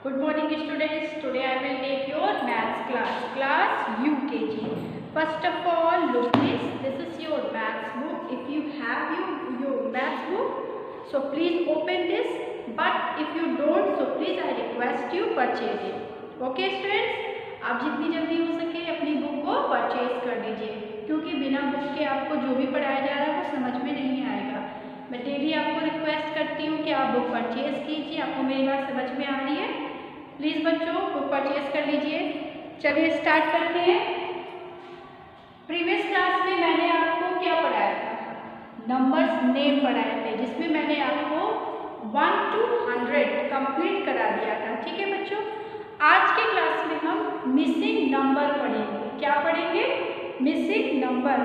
Good morning students. Today I will take your maths class UKG. First of all, look this is your maths book. If you have your maths book, so please open this. But if you don't, so please I request you purchase it. Okay students, आप जितनी जल्दी हो सके अपनी book को purchase कर लीजिए, क्योंकि बिना बुक के आपको जो भी पढ़ाया जा रहा है वो समझ में नहीं आएगा। मैं डेली आपको रिक्वेस्ट करती हूँ कि आप बुक परचेज कीजिए। आपको मेरी बात समझ में आ रही है? प्लीज़ बच्चों बुक परचेज कर लीजिए। चलिए स्टार्ट करते हैं। प्रीवियस क्लास में मैंने आपको क्या पढ़ाया था? नंबर्स नेम पढ़ाए थे, जिसमें मैंने आपको 1 to 100 कंप्लीट करा दिया था। ठीक है बच्चों, आज के क्लास में हम मिसिंग नंबर पढ़ेंगे। क्या पढ़ेंगे? Missing number.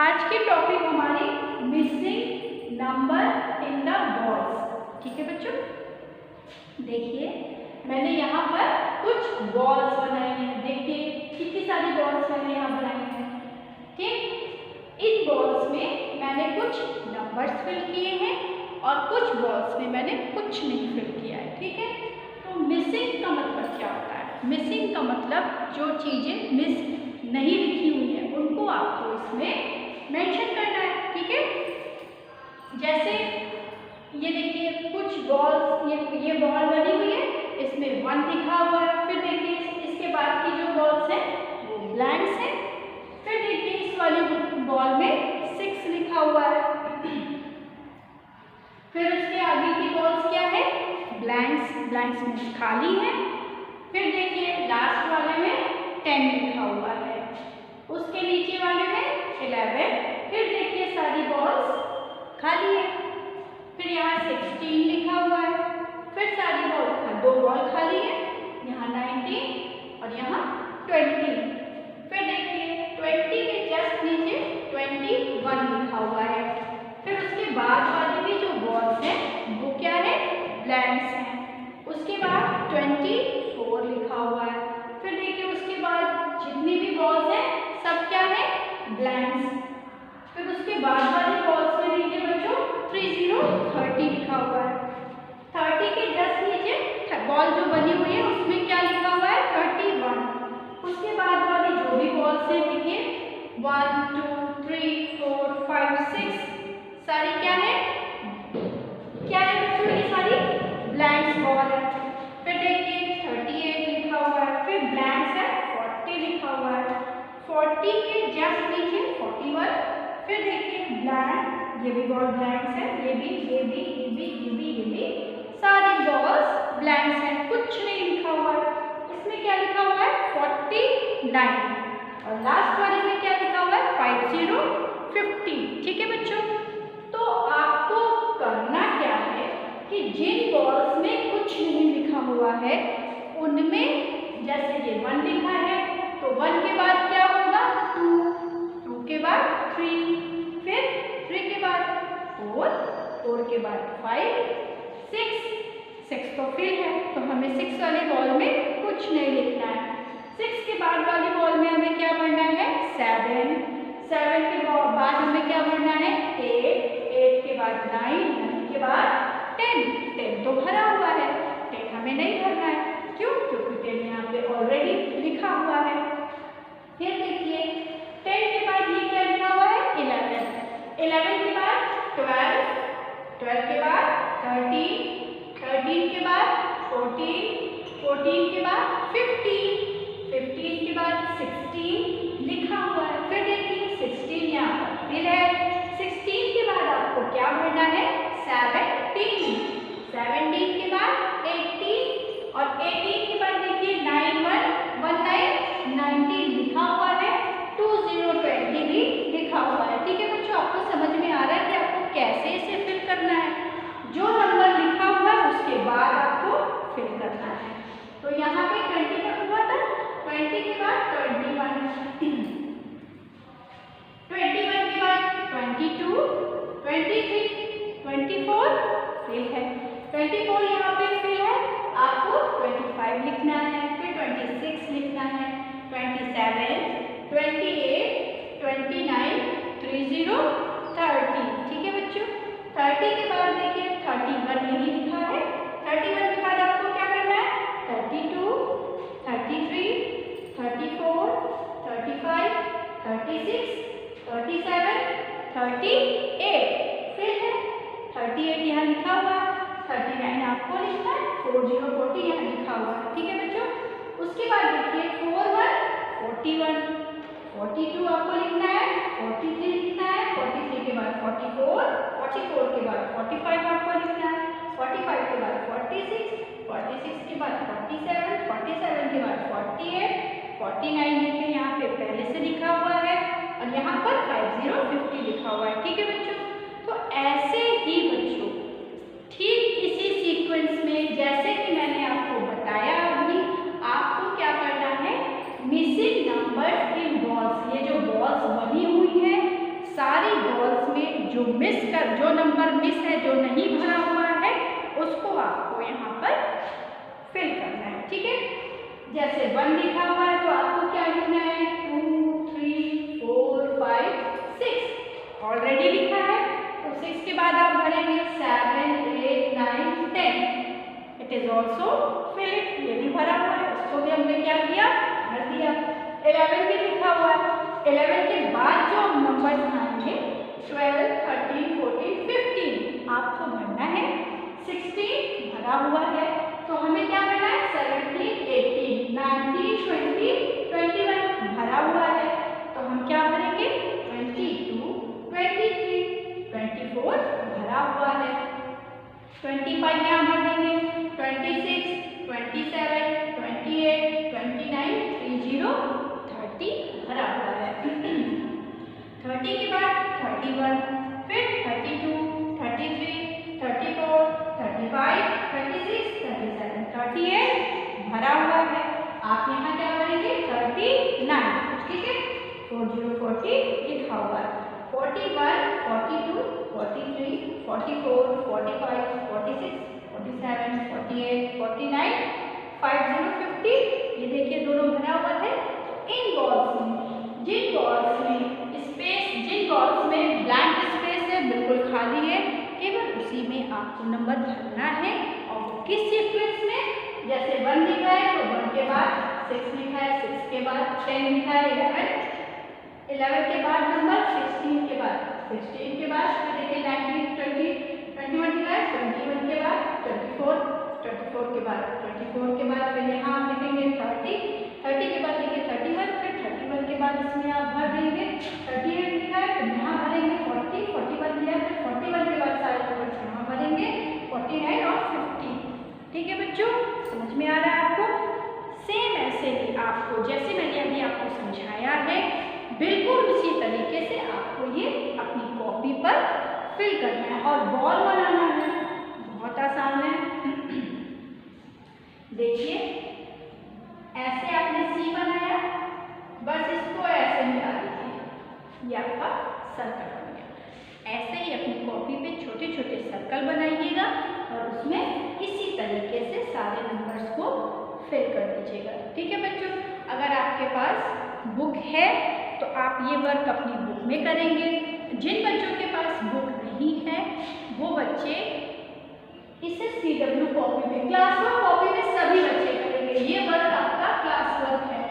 आज की टॉपिक हमारी missing number in the balls. ठीक है बच्चों, देखिए मैंने यहाँ पर कुछ बॉल्स बनाए हैं। देखिए कितनी सारी बॉल्स मैंने यहाँ बनाई हैं। ठीक, इन बॉल्स में मैंने कुछ नंबर्स फिल किए हैं और कुछ बॉल्स में मैंने कुछ नहीं फिल किया है। ठीक है, तो मिसिंग का मतलब क्या होता है? मिसिंग का मतलब जो चीज़ें मिस नहीं लिखी हुई हैं उनको आपको इसमें मेंशन करना है। ठीक है, जैसे ये देखिए कुछ बॉल्स, ये बॉल बनी हुई है, इसमें 1 लिखा हुआ है। फिर देखिए इसके बाद की जो बॉल्स हैं वो ब्लैंक्स हैं। फिर देखिए इस वाली बॉल में 6 लिखा हुआ है। फिर उसके आगे की बॉल्स क्या है? ब्लैंक्स। ब्लैंक्स में खाली है। फिर देखिए लास्ट वाले में 10 लिखा हुआ है, उसके नीचे वाले में 11। फिर देखिए सारी बॉल्स खाली है। फिर यहाँ 16 लिखा हुआ है। फिर सारी दो बॉल खाली है, यहाँ 19 और यहाँ 20। फिर देखिए 20 के जस्ट नीचे 21 लिखा हुआ है। फिर उसके बाद वाली भी जो बॉल्स हैं वो क्या है? ब्लैंक्स हैं। उसके बाद 24 लिखा हुआ है। फिर देखिए उसके बाद जितनी भी बॉल्स हैं सब क्या है? ब्लैंक्स। फिर उसके बाद वाली बॉल्स में देखिए बच्चों 30 लिखा हुआ है। 30 के जस्ट नीचे बॉल जो बनी हुई है उसमें क्या लिखा हुआ है? 31। उसके बाद वाली जो भी बॉल्स हैं देखिए 1 2 3 4 5 6 सारी क्या है? क्या है बच्चों? ये सारी ब्लैंक्स बॉल है। फिर देखिए 38 लिखा हुआ है। फिर ब्लैंक्स है 40 लिखा हुआ है। 40 के जस्ट नीचे 41। फिर देखिए ब्लैंक, ये भी बॉल ब्लैंक्स है। ये भी सारी बॉल्स ब्लैंक्स हैं, कुछ नहीं लिखा हुआ है। इसमें क्या लिखा हुआ है? 49। और लास्ट वाले में क्या लिखा हुआ है? 50। ठीक है बच्चों, तो आपको करना क्या है कि जिन बॉल्स में कुछ नहीं लिखा हुआ है उनमें, जैसे ये 1 लिखा है तो 1 के बाद क्या होगा? 2 के बाद 3, फिर 3 के बाद 4 के बाद 5 6 तो फिर है, तो हमें 6 वाली बॉल में कुछ नहीं लिखना है। 6 के बाद वाली बॉल में हमें क्या पढ़ना है? 7 के बाद हमें क्या पढ़ना है? 8 के बाद 9 के बाद 10 तो भरा हुआ है, 10 हमें नहीं भरना है। क्यों? क्योंकि 10 यहाँ पे ऑलरेडी लिखा हुआ है। फिर देखिए 10 के बाद ये क्या लिखा हुआ है? 11 के बाद 12 के बाद 13 के बाद 14 के बाद 15 के बाद 16 लिखा हुआ है। फिर देखिए 16 यहाँ पर फिर है। 16 के बाद आपको क्या भरना है? 17 के बाद 18 और 18 के बाद देखिए 19 लिखा हुआ है। 20 भी लिखा हुआ है। ठीक है बच्चों, आपको समझ में आ रहा है कि आपको कैसे इसे फिल करना है? जो नंबर लिखा हुआ है उसके बाद आपको फिल करना है। तो यहाँ पे 20 तक हुआ था, 20 के बाद 21 के बाद 22 23 24 फिल है। 24 यहाँ पे फिल है, आपको 25 लिखना है। फिर 26 लिखना है, 27 28 29 30 30। ठीक है बच्चों, 30 के बाद देखिए 31 यही लिखा है। 31 के बाद आपको क्या करना है? 40 यहाँ लिखा हुआ है, ठीक है बच्चों। उसके बाद देखिए 4 1 41, 42 आपको लिखना है, 43 लिखना है, 43 के बाद 44, 44 के बाद 45 आपको लिखना है, 45 के बाद 46, 46 के बाद 47, 47 के बाद 48, 49 देखिए यहाँ पे पहले से लिखा हुआ है और यहाँ पर 50 लिखा हुआ है, ठीक है बच्चों। तो ऐसे ही बच्चों ठीक इसी सीक्वेंस में जैसे कि मैंने आपको बताया, अभी आपको क्या करना है, मिसिंग नंबर्स इन बॉल्स, ये जो बॉल्स बनी हुई है सारी बॉल्स में जो नंबर मिस है, जो नहीं भरा हुआ है, उसको आपको यहाँ पर फिल करना है, ठीक है। जैसे 1 लिखा हुआ है तो आपको क्या लिखना है, 2 3 4 5 6 ऑलरेडी लिखा है, तो 6 के बाद आप भरेंगे 7 8 9 10, it is also fill it, ये भी भरा हुआ है, इसको भी हमने क्या किया, भर दिया। 11 भी लिखा हुआ है, 11 के बाद जो नंबर आएंगे 12 13 14 15 आपको भरना है, 16 भरा हुआ है, तो हमें क्या करना है, 17 18 19 20 21 भरा हुआ है, तो हम क्या भरेंगे, 22 23 24 भरा हुआ है, 25 यहाँ भर देंगे, 26 27 28 29 30 भरा हुआ है। 30 के बाद 31, फिर 32 33 34 35 36 37 38 भरा हुआ है। आप यहाँ क्या करेंगे, 39, ठीक है, 40 लिखा हुआ है, 41 42 43 44 45 46 47 48 49 50 ये देखिए दोनों भरा हुआ है। इन बॉल्स में जिन बॉल्स में ब्लैंक स्पेस है, बिल्कुल खाली है, केवल उसी में आपको नंबर भरना है। और किस सीक्वेंस में, जैसे 1 लिखा है तो 1 के बाद 6 लिखा है, 6 के बाद 10 लिखा है, 11 के बाद नंबर 16 के बाद 16 के बाद फिर देखिए 19 20 21 के बाद 21 के बाद 24 के बाद 24 के बाद फिर यहाँ आप लिखेंगे 30 के बाद लिखिए 31, फिर 31 के बाद इसमें आप भर देंगे 38 लिखा है, फिर यहाँ भरेंगे 41 लिया, फिर 41 के बाद सारे नंबर यहाँ भरेंगे 49 और 50, ठीक है बच्चों, समझ में आ रहा है आपको। सेम ऐसे ही आपको जैसे मैंने अभी आपको समझाया है, बिल्कुल उसी तरीके से आपको ये अपनी कॉपी पर फिल करना है और बॉल बनाना है, बहुत आसान है। देखिए ऐसे आपने सी बनाया, बस इसको ऐसे मिला दीजिए, ये आपका सर्कल बन गया। ऐसे ही अपनी कॉपी पे छोटे छोटे सर्कल बनाइएगा और उसमें इसी तरीके से सारे नंबर्स को फिल कर दीजिएगा, ठीक है बच्चों। अगर आपके पास बुक है तो आप ये वर्क अपनी बुक में करेंगे। जिन बच्चों के पास बुक नहीं है वो बच्चे इसे CW कॉपी में, क्लासवर्क कॉपी में सभी बच्चे करेंगे। ये वर्क आपका क्लासवर्क है,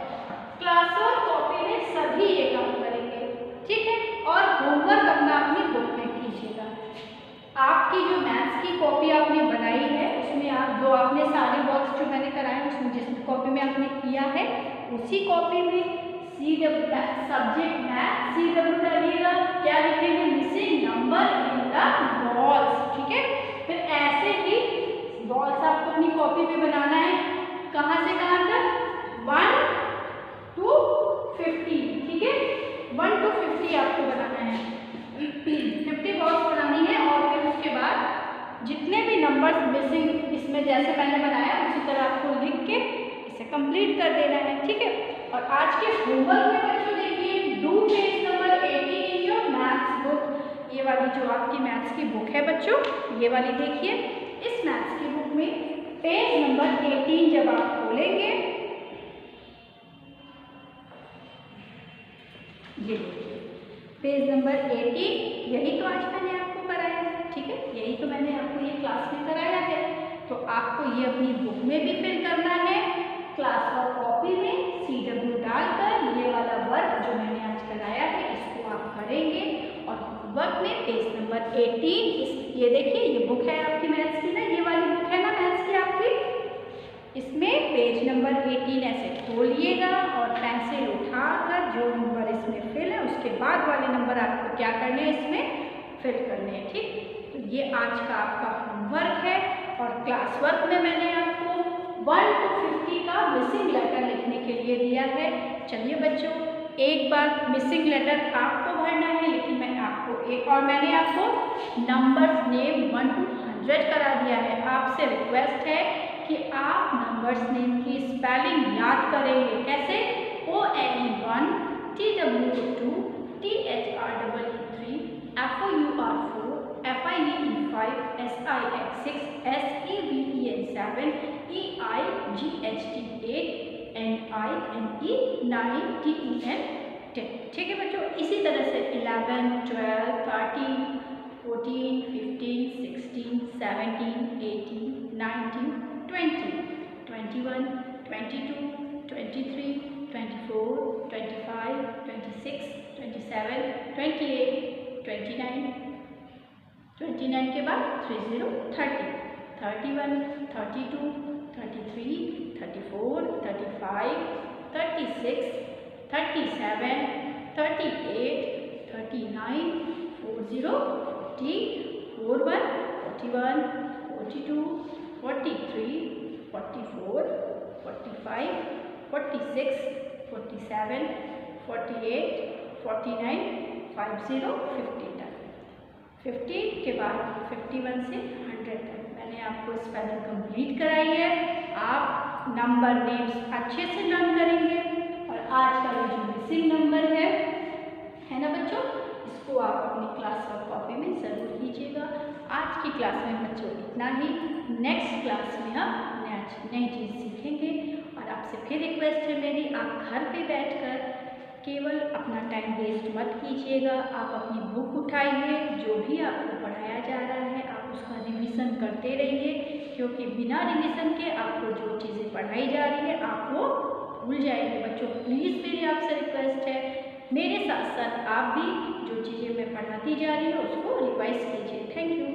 क्लासवर्क कॉपी में सभी ये काम करेंगे, ठीक है। और होमवर्क अपना अपनी बुक में कीजिएगा। आपकी जो मैथ्स की कॉपी आपने बनाई है उसमें आप जो आपने सारे बॉक्स जो मैंने कराए उसमें जिस कॉपी में आपने किया है उसी कॉपी में CW सब्जेक्ट मैथ CW डालिएगा। क्या लिखेंगे, missing number in the balls, ठीक है। फिर ऐसे ही बॉल्स आपको अपनी कॉपी पे बनाना है, कहाँ से कहाँ तक, 1 to 50, ठीक है, 1 to 50 आपको बनाना है, 50 बॉल्स बनानी है। और फिर उसके बाद जितने भी नंबर्स मिसिंग इसमें जैसे मैंने बनाया उसी तरह आपको लिख के इसे कंप्लीट कर देना है, ठीक है। और आज के होमवर्क में बच्चों देखिए, do page number 18 in your maths book. ये वाली जो आपकी मैथ्स की बुक है बच्चों, ये वाली देखिए, इस मैथ्स की बुक में पेज नंबर 18 जब आप खोलेंगे, ये पेज नंबर 18, यही तो आज मैंने आपको कराया है, ठीक है, यही तो मैंने आपको ये क्लास में कराया है। तो आपको ये अपनी बुक में भी फिल करना है, क्लासवर्क कॉपी में CW डालकर ये वाला वर्क जो मैंने आज कराया है इसको आप करेंगे। और वर्क में पेज नंबर 18, ये देखिए ये बुक है आपकी मैथ्स की ना, ये वाली बुक है ना मैथ्स की आपकी, जो नंबर इसमें फिल है उसके बाद वाले नंबर आपको क्या करने हैं, इसमें फिल करने हैं। ठीक, तो ये आज का आपका होमवर्क है। और क्लास वर्क में मैंने आपको 1 to 50 का मिसिंग लेटर लिखने के लिए दिया है। चलिए बच्चों, एक बार मिसिंग लेटर आपको भरना है, लेकिन मैं आपको एक और मैंने आपको नंबर्स नेम 1 to 100 करा दिया है। आपसे रिक्वेस्ट है कि आप नंबर्स नेम की स्पेलिंग याद करेंगे। कैसे? ONE1, TWO2, THREE3, FOUR4, FIEE5, SIX6, SEVEN7, EIGHT8, NINE9, TEN 10। ठीक है बच्चों, इसी तरह से 11, 12, 13, 14, 15, 16, 17, 18, 19, 20, 21, 22, 23, 24, 25, 26, 27, 28, 29, 29 के बाद 30, 30, 31, 32, 33, 34, 35, 36, 37, 38, 39, 40, 40, 41, 41, 42, 43, 44, 45, 46, 47, 48, 49, 50, 50 तक। 50 के बाद 51 से 100 तक मैंने आपको स्पेलिंग कंप्लीट कराई है। आप नंबर नेम्स अच्छे से लर्न करेंगे। और आज का ये जो मिसिंग नंबर है ना बच्चों, इसको आप अपनी क्लास वर्क कॉपी में ज़रूर कीजिएगा। आज की क्लास में बच्चों इतना ही। नेक्स्ट क्लास में हम नई चीज़ सीखेंगे। और आपसे फिर रिक्वेस्ट है मेरी, आप घर पे बैठकर केवल अपना टाइम वेस्ट मत कीजिएगा। आप अपनी बुक उठाइए, जो भी आपको पढ़ाया जा रहा है आप उसका रिवीजन करते रहिए, क्योंकि बिना रिवीजन के आपको जो चीज़ें पढ़ाई जा रही है आप वो भूल जाएंगे। बच्चों प्लीज़ मेरी आपसे रिक्वेस्ट है, मेरे साथ साथ आप भी जो चीज़ें मैं पढ़ाती जा रही हूँ उसको रिवाइज कीजिए। Thank you.